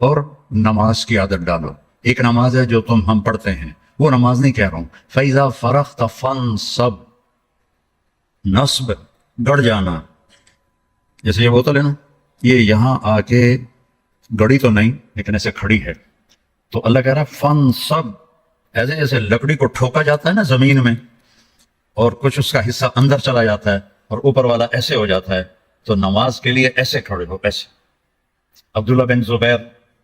اور نماز کی عادت ڈالو. ایک نماز ہے جو ہم پڑھتے ہیں، وہ نماز نہیں کہہ رہا ہوں. فَإِذَا فَرَغْتَ فَانْصَبْ، نصب گڑ جانا. جیسے یہ بوتل ہے نا، یہ یہاں آ کے گڑی تو نہیں لیکن ایسے کھڑی ہے، تو اللہ کہہ رہا ہے فَانْصَبْ، ایسے جیسے لکڑی کو ٹھوکا جاتا ہے نا زمین میں اور کچھ اس کا حصہ اندر چلا جاتا ہے اور اوپر والا ایسے ہو جاتا ہے، تو نماز کے لیے ایسے کھڑے ہو. ایسے عبداللہ بن زبیر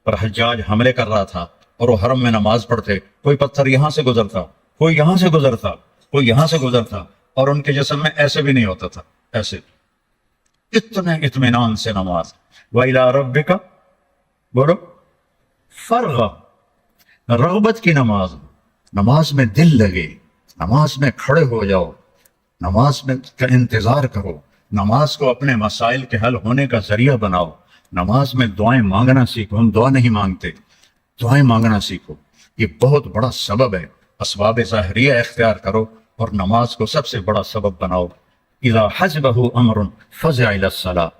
پر حجاج حملے کر رہا تھا اور وہ حرم میں نماز پڑھتے، کوئی پتھر یہاں سے گزرتا، کوئی یہاں سے گزرتا، کوئی یہاں سے گزرتا، اور ان کے جسم میں ایسے بھی نہیں ہوتا تھا، ایسے اتنے اطمینان سے نماز. وَإِلَىٰ رَبِّكَ، بولو، فرغ، رغبت کی نماز. نماز میں دل لگے، نماز میں کھڑے ہو جاؤ، نماز میں کا انتظار کرو، نماز کو اپنے مسائل کے حل ہونے کا ذریعہ بناؤ. نماز میں دعائیں مانگنا سیکھو. ہم دعا نہیں مانگتے، دعائیں مانگنا سیکھو. یہ بہت بڑا سبب ہے. اسباب ظاہریہ اختیار کرو اور نماز کو سب سے بڑا سبب بناؤ. اذا حسبہ امر فزع الی الصلاۃ،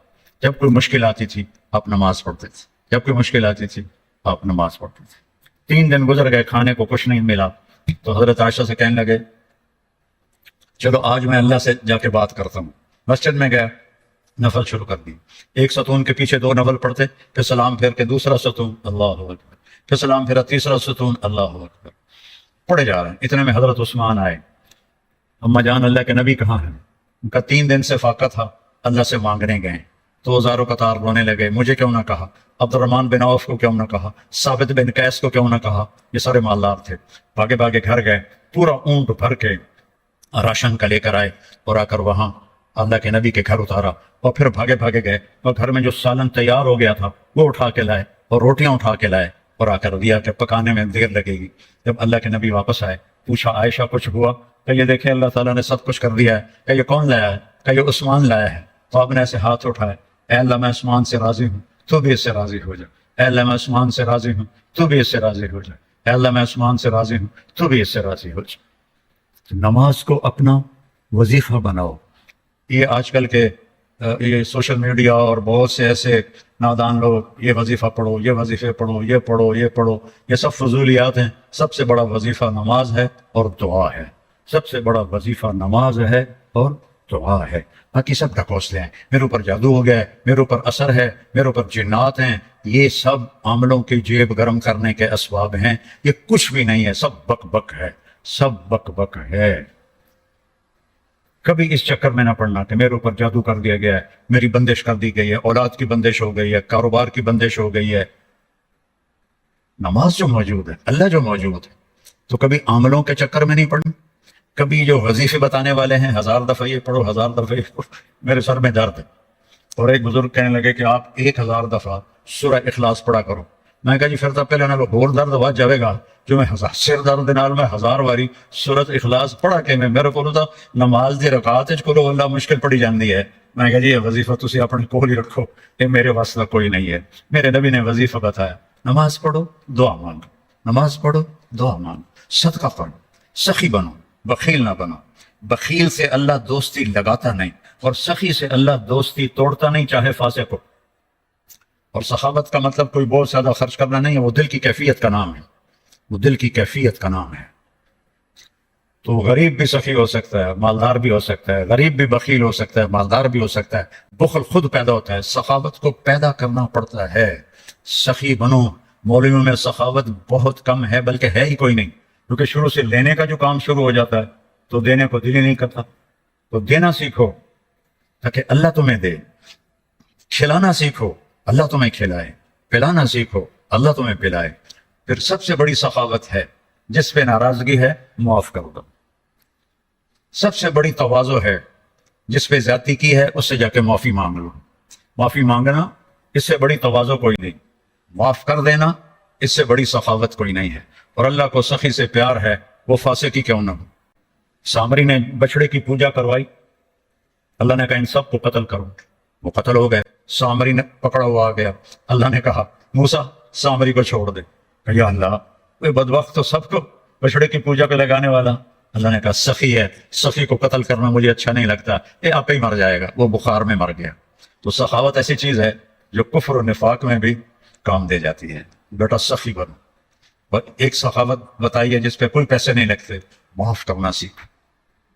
جب کوئی مشکل آتی تھی آپ نماز پڑھتے تھے، جب کوئی مشکل آتی تھی آپ نماز پڑھتے تھے. 3 دن گزر گئے، کھانے کو کچھ نہیں ملا، تو حضرت عائشہ سے کہنے لگے چلو آج میں اللہ سے جا کے بات کرتا ہوں. مسجد میں گیا، نفل شروع کر دی. ایک ستون کے پیچھے 2 نفل پڑھتے، پھر سلام پھیر کے دوسرا ستون، اللہ اکبر، پھر سلام پھیرا تیسرا ستون، اللہ اکبر، پڑھے جا رہے ہیں. اتنے میں حضرت عثمان آئے. اما جان اللہ کے نبی کہاں ہیں؟ ان کا 3 دن سے فاقہ تھا، اللہ سے مانگنے گئے تو ہزاروں قطار رونے لگے. مجھے کیوں نہ کہا؟ عبد الرحمن بن عوف کو کیوں نہ کہا؟ ثابت بن قیس کو کیوں نہ کہا؟ یہ سارے مالدار تھے. بھاگے بھاگے گھر گئے، پورا اونٹ بھر کے راشن کا لے کر آئے اور آ کر وہاں اللہ کے نبی کے گھر اتارا، اور پھر بھاگے بھاگے گئے اور گھر میں جو سالن تیار ہو گیا تھا وہ اٹھا کے لائے اور روٹیاں اٹھا کے لائے اور آ کر دیا کہ پکانے میں دیر لگے گی. جب اللہ کے نبی واپس آئے، پوچھا عائشہ کچھ ہوا؟ کہ یہ دیکھیں اللہ تعالیٰ نے سب کچھ کر دیا ہے. کہ یہ کون لایا ہے؟ کہ یہ عثمان لایا ہے. تو آپ نے ایسے ہاتھ اٹھائے، اے اللہ میں عثمان سے راضی ہوں، تو بھی اس سے راضی ہو جا. اے اللہ میں عثمان سے راضی ہوں، تو بھی اس سے راضی ہو جا. اے اللہ میں عثمان سے راضی ہوں، تو بھی اس سے راضی ہو جا. نماز کو اپنا وظیفہ بناؤ. یہ آج کل کے یہ سوشل میڈیا اور بہت سے ایسے نادان لوگ یہ وظیفہ پڑھو، یہ وظیفے پڑھو، یہ پڑھو، یہ پڑھو، یہ سب فضولیات ہیں. سب سے بڑا وظیفہ نماز ہے اور دعا ہے. سب سے بڑا وظیفہ نماز ہے اور دعا ہے. باقی سب ڈھکوسلے ہیں، میرے اوپر جادو ہو گیا ہے، میرے اوپر اثر ہے، میرے اوپر جنات ہیں. یہ سب عاملوں کی جیب گرم کرنے کے اسباب ہیں. یہ کچھ بھی نہیں ہے، سب بک بک ہے، سب بک بک ہے. کبھی اس چکر میں نہ پڑنا کہ میرے اوپر جادو کر دیا گیا ہے، میری بندش کر دی گئی ہے، اولاد کی بندش ہو گئی ہے، کاروبار کی بندش ہو گئی ہے. نماز جو موجود ہے، اللہ جو موجود ہے، تو کبھی عاملوں کے چکر میں نہیں پڑنا. کبھی جو وظیفے بتانے والے ہیں 1000 دفعہ یہ پڑھو، 1000 دفعہ یہ پڑھو، میرے سر میں درد ہے. اور ایک بزرگ کہنے لگے کہ آپ 1000 دفعہ سورہ اخلاص پڑھا کرو. میں کہا جی پھر تو پہلے اور درد ہوا جائے گا جو میں سر درد نال میں 1000 واری سورۃ اخلاص پڑھا کے میں میرے کو تو نماز دی رکعت وچ کولو اللہ مشکل پڑی جاندی ہے. میں کہا جی یہ وظیفہ تسی اپنے کول ہی رکھو، یہ میرے واسطہ کوئی نہیں ہے. میرے نبی نے وظیفہ بتایا، نماز پڑھو، دعا مانگو، نماز پڑھو، دعا مانگو، صدقہ پڑھو، سخی بنو، بخیل نہ بنو. بخیل سے اللہ دوستی لگاتا نہیں اور سخی سے اللہ دوستی توڑتا نہیں، چاہے فاسق ہو. اور سخاوت کا مطلب کوئی بہت زیادہ خرچ کرنا نہیں ہے، وہ دل کی کیفیت کا نام ہے، وہ دل کی کیفیت کا نام ہے. تو غریب بھی سخی ہو سکتا ہے، مالدار بھی ہو سکتا ہے، غریب بھی بخیل ہو سکتا ہے، مالدار بھی ہو سکتا ہے. بخل خود پیدا ہوتا ہے، سخاوت کو پیدا کرنا پڑتا ہے. سخی بنو. مولویوں میں سخاوت بہت کم ہے، بلکہ ہے ہی کوئی نہیں، کیونکہ شروع سے لینے کا جو کام شروع ہو جاتا ہے تو دینے کو دل ہی نہیں کرتا. تو دینا سیکھو تاکہ اللہ تمہیں دے. کھلانا سیکھو، اللہ تمہیں کھلائے. پلانا سیکھو، اللہ تمہیں پلائے. پھر سب سے بڑی سخاوت ہے، جس پہ ناراضگی ہے معاف کر دو. سب سے بڑی تواضع ہے، جس پہ زیادتی کی ہے اس سے جا کے معافی مانگ لو. معافی مانگنا اس سے بڑی تواضع کوئی نہیں، معاف کر دینا اس سے بڑی سخاوت کوئی نہیں ہے. اور اللہ کو سخی سے پیار ہے، وہ فاسق ہی کیوں نہ ہو. سامری نے بچڑے کی پوجا کروائی، اللہ نے کہا ان سب کو قتل کرو. وہ قتل ہو گئے. سامری نے پکڑا ہوا آ گیا. اللہ نے کہا موسیٰ سامری کو چھوڑ دے. کہ یا اللہ وہ بدبخت تو سب کو بچڑے کی پوجا پہ لگانے والا. اللہ نے کہا سخی ہے، سخی کو قتل کرنا مجھے اچھا نہیں لگتا، یہ آپ ہی مر جائے گا. وہ بخار میں مر گیا. تو سخاوت ایسی چیز ہے جو کفر و نفاق میں بھی کام دے جاتی ہے. بیٹا سخی بنو. اور ایک سخاوت بتائیے جس پہ کوئی پیسے نہیں لگتے. معاف کرنا سیکھو,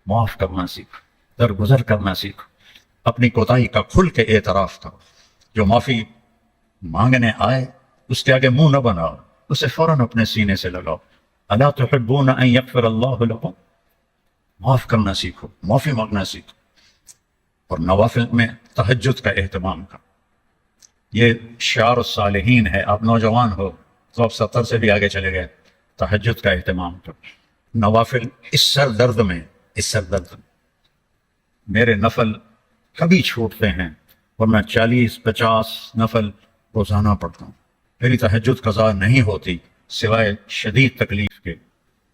معاف کرنا سیکھو, درگزر کرنا سیکھو, اپنی کوتاہی کا کھل کے اعتراف کرو. جو معافی مانگنے آئے اس کے آگے منہ نہ بناؤ, اسے فوراً اپنے سینے سے لگاؤ. الا تحبون ان یغفر اللہ لکم. معاف کرنا سیکھو, معافی مانگنا سیکھو. اور نوافل میں تہجد کا اہتمام کرو. یہ شعار الصالحین ہے. آپ نوجوان ہو تو آپ 70 سے بھی آگے چلے گئے. تہجد کا اہتمام کرو. نوافل اس سر درد میں میرے نفل کبھی چھوٹتے ہیں اور میں 40-50 نفل روزانہ پڑھتا ہوں. میری تہجد قضا نہیں ہوتی سوائے شدید تکلیف کے.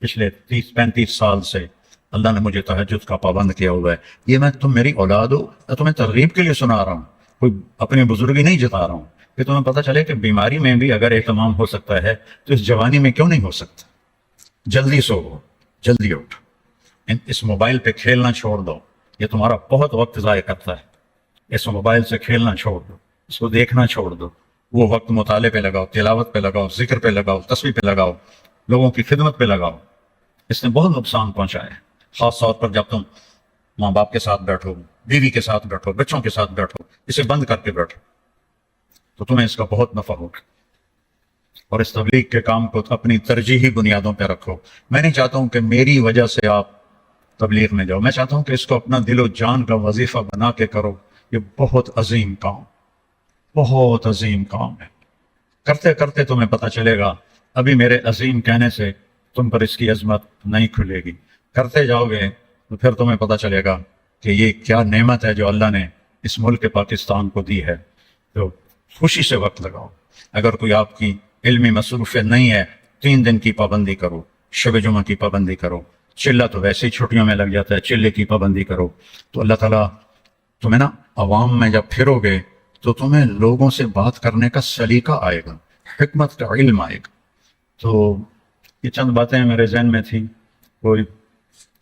پچھلے 30-35 سال سے اللہ نے مجھے تہجد کا پابند کیا ہوا ہے. یہ میں تم میری اولاد ہو, میں تمہیں ترغیب کے لیے سنا رہا ہوں, کوئی اپنی بزرگی نہیں جتا رہا ہوں, کہ تمہیں پتہ چلے کہ بیماری میں بھی اگر اہتمام ہو سکتا ہے تو اس جوانی میں کیوں نہیں ہو سکتا. جلدی سو, جلدی اٹھ. اس موبائل پہ کھیلنا چھوڑ دو, یہ تمہارا بہت وقت ضائع کرتا ہے. اس موبائل سے کھیلنا چھوڑ دو, اس کو دیکھنا چھوڑ دو. وہ وقت مطالعے پہ لگاؤ, تلاوت پہ لگاؤ, ذکر پہ لگاؤ, تسبیح پہ لگاؤ, لوگوں کی خدمت پہ لگاؤ. اس نے بہت نقصان پہنچایا ہے. خاص طور پر جب تم ماں باپ کے ساتھ بیٹھو, بیوی کے ساتھ بیٹھو, بچوں کے ساتھ بیٹھو, اسے بند کر کے بیٹھو تو تمہیں اس کا بہت نفع ہوگا. اور اس تبلیغ کے کام کو اپنی ترجیحی بنیادوں پہ رکھو. میں نہیں چاہتا ہوں کہ میری وجہ سے آپ تبلیغ میں جاؤ. میں چاہتا ہوں کہ اس کو اپنا دل و جان کا وظیفہ بنا کے کرو. یہ بہت عظیم کام, بہت عظیم کام ہے. کرتے کرتے تمہیں پتہ چلے گا. ابھی میرے عظیم کہنے سے تم پر اس کی عظمت نہیں کھلے گی. کرتے جاؤ گے تو پھر تمہیں پتہ چلے گا کہ یہ کیا نعمت ہے جو اللہ نے اس ملک پاکستان کو دی ہے. تو خوشی سے وقت لگاؤ. اگر کوئی آپ کی علمی مصروفیت نہیں ہے, 3 دن کی پابندی کرو, شب جمعہ کی پابندی کرو. چلہ تو ویسے ہی چھٹیوں میں لگ جاتا ہے, چلے کی پابندی کرو. تو اللہ تعالیٰ تمہیں نا عوام میں جب پھرو گے تو تمہیں لوگوں سے بات کرنے کا سلیقہ آئے گا, حکمت کا علم آئے گا. تو یہ چند باتیں میرے ذہن میں تھیں. کوئی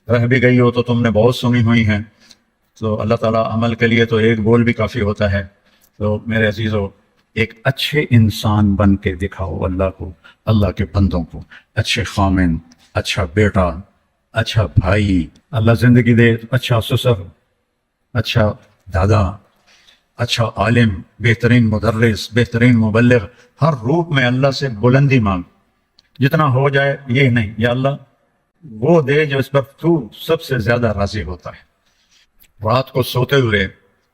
رہ بھی گئی ہو تو تم نے بہت سنی ہوئی ہیں. تو اللہ تعالیٰ عمل کے لیے تو ایک بول بھی کافی ہوتا ہے. تو میرے عزیزو, ایک اچھے انسان بن کے دکھاؤ اللہ کو, اللہ کے بندوں کو. اچھے خامن, اچھا بیٹا, اچھا بھائی, اللہ زندگی دے, اچھا سسر, اچھا دادا, اچھا عالم, بہترین مدرس, بہترین مبلغ. ہر روپ میں اللہ سے بلندی مانگ. جتنا ہو جائے یہ نہیں, یا اللہ وہ دے جو اس پر تو سب سے زیادہ راضی ہوتا ہے. رات کو سوتے ہوئے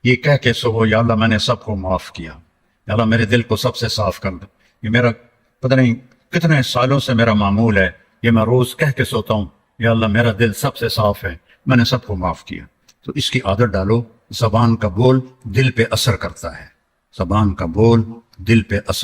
یہ کہہ کے سو, یا اللہ میں نے سب کو معاف کیا, یا اللہ میرے دل کو سب سے صاف کر دے. یہ میرا پتہ نہیں کتنے سالوں سے میرا معمول ہے, یہ میں روز کہہ کے سوتا ہوں, یا اللہ میرا دل سب سے صاف ہے, میں نے سب کو معاف کیا. تو اس کی عادت ڈالو. زبان کا بول دل پہ اثر کرتا ہے, زبان کا بول دل پہ اثر